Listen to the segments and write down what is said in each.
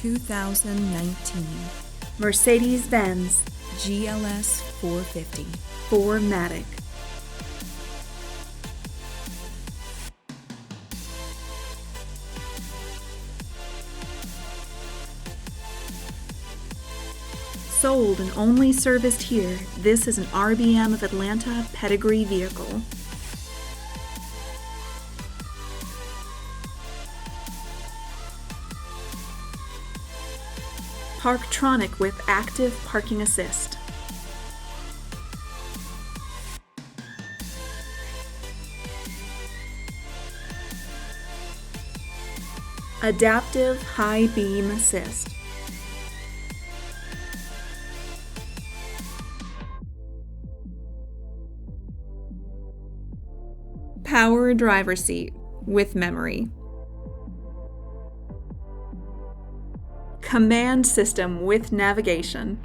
2019 Mercedes-Benz GLS 450. 4MATIC. Sold and only serviced here, this is an RBM of Atlanta pedigree vehicle. PARKTRONIC with active parking assist. Adaptive high beam assist. Power driver seat with memory. Command system with navigation.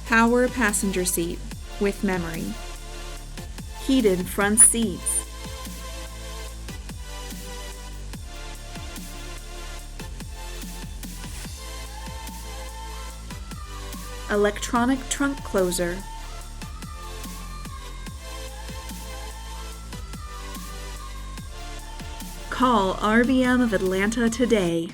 Power passenger seat with memory. Heated front seats. Electronic trunk closer. Call RBM of Atlanta today.